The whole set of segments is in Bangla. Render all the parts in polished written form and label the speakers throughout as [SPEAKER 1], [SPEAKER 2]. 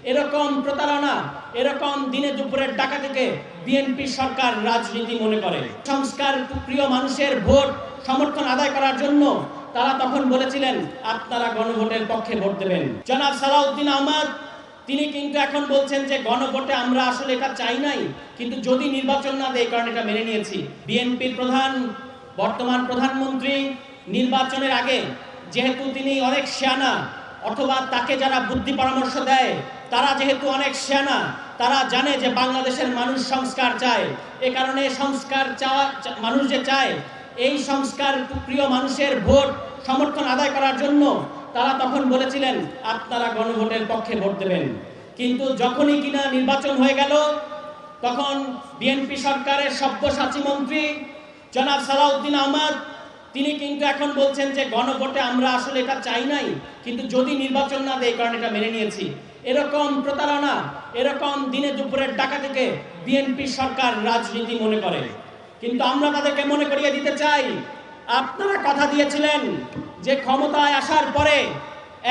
[SPEAKER 1] এরকম প্রতারণা, এরকম দিনে দুপুরের ডাকাতিকে বিএনপি সরকার রাজনীতি মনে করে। সংস্কার প্রিয় মানুষের ভোট সমর্থন আদায় করার জন্য তারা তখন বলেছিলেন আপনারা গণভোটের পক্ষে ভোট দেবেন। জনাব সালাউদ্দিন আহমদ তিনি কিন্তু এখন বলছেন যে গণভোটে আমরা আসলে এটা চাই নাই, কিন্তু যদি নির্বাচন না দেয় কারণ এটা মেনে নিয়েছি। বিএনপির প্রধান, বর্তমান প্রধানমন্ত্রী নির্বাচনের আগে যেহেতু তিনি অনেক শেয়ানা, অথবা তাকে যারা বুদ্ধি পরামর্শ দেয় তারা যেহেতু অনেক শেয়ানা, তারা জানে যে বাংলাদেশের মানুষ সংস্কার চায়। এ কারণে সংস্কার চাওয়া মানুষ যে চায়, এই সংস্কার প্রিয় মানুষের ভোট সমর্থন আদায় করার জন্য তারা তখন বলেছিলেন আপনারা গণভোটের পক্ষে ভোট দেবেন। কিন্তু যখনই কিনা নির্বাচন হয়ে গেল তখন বিএনপি সরকারের সব্যসাচী মন্ত্রী জনাব সালাউদ্দিন আহমদ তিনি কিন্তু এখন বলছেন যে গণভোটে আমরা আসলে এটা চাই নাই, কিন্তু যদি নির্বাচন না দেয় কারণ এটা মেনে নিয়েছি। এরকম প্রতারণা, এরকম দিনে দুপুরের ডাকাতিকে বিএনপি সরকার রাজনীতি মনে করে। কিন্তু আমরা তাদেরকে মনে করিয়ে দিতে চাই, আপনারা কথা দিয়েছিলেন যে ক্ষমতায় আসার পরে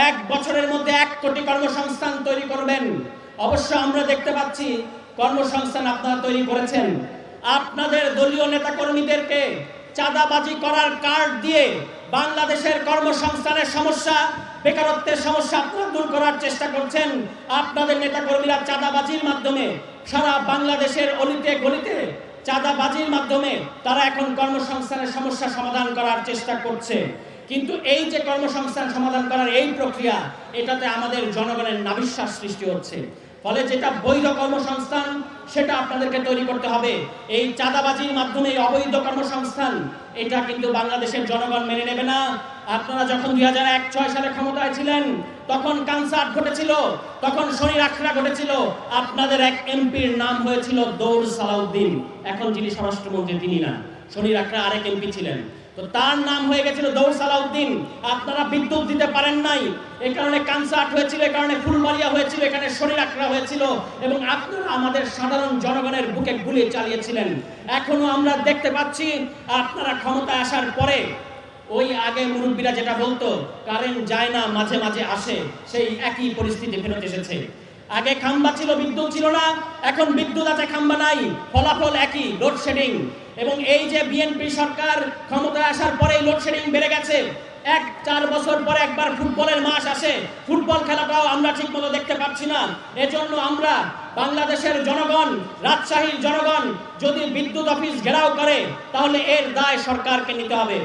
[SPEAKER 1] 1 বছরের মধ্যে 1 কোটি কর্মসংস্থান তৈরি করবেন। অবশ্য আমরা দেখতে পাচ্ছি কর্মসংস্থান আপনারা তৈরি করেছেন। আপনাদের দলীয় নেতাকর্মীদেরকে চাঁদাবাজি করার কার্ড দিয়ে বাংলাদেশের কর্মসংস্থানের সমস্যা, বেকারত্বের সমস্যা আপনারা দূর করার চেষ্টা করছেন। আপনাদের নেতাকর্মীরা চাঁদাবাজির মাধ্যমে সারা বাংলাদেশের অলিতে গলিতে চাঁদাবাজির মাধ্যমে তারা এখন কর্মসংস্থানের সমস্যা সমাধান করার চেষ্টা করছে। কিন্তু এই যে কর্মসংস্থান সমাধান করার এই প্রক্রিয়া, এটাতে আমাদের জনগণের নাবিশ্বাস সৃষ্টি হচ্ছে। ফলে যেটা বৈধ কর্মসংস্থান সেটা আপনাদেরকে তৈরি করতে হবে। এই চাঁদাবাজির মাধ্যমে অবৈধ কর্মসংস্থান এটা কিন্তু বাংলাদেশের জনগণ মেনে নেবে না। আপনারা যখন 2001-06 সালে ক্ষমতায় ছিলেন তখন কানসার্ট ঘটেছিল, তখন শরীর আখড়া ঘটেছিল। আপনাদের এক এমপির নাম হয়েছিল দৌড় সালাউদ্দিন, এখন যিনি স্বরাষ্ট্রমন্ত্রী তিনি না, শরীর আখড়া আরেক এমপি ছিলেন, তো তার নাম হয়ে গেছিল দৌড় সালাউদ্দিন। আপনারা বিদ্যুৎ দিতে পারেন নাই, এই কারণে কানসার্ট হয়েছিল, এই কারণে ফুলবাড়িয়া হয়েছিল, এখানে শরীর আখড়া হয়েছিল, এবং আপনারা আমাদের সাধারণ জনগণের বুকে গুলি চালিয়েছিলেন। এখনো আমরা দেখতে পাচ্ছি আপনারা ক্ষমতায় আসার পরে ওই আগে মুরব্বীরা যেটা বলতো কারেন্ট যায় না মাঝে মাঝে আসে, সেই একই পরিস্থিতি ফেরত এসেছে। আগে খাম্বা ছিল, বিদ্যুৎ ছিল না, এখন বিদ্যুৎ আছে, খাম্বা নাই, ফলাফল একই, লোডশেডিং। এবং এই যে বিএনপি সরকার ক্ষমতায় আসার পরেই লোডশেডিং বেড়ে গেছে। 4 বছর পরে একবার ফুটবলের মাস আসে, ফুটবল খেলাটাও আমরা ঠিক মতো দেখতে পাচ্ছি না। এজন্য আমরা বাংলাদেশের জনগণ, রাজশাহীর জনগণ যদি বিদ্যুৎ অফিস ঘেরাও করে তাহলে এর দায় সরকারকে নিতে হবে।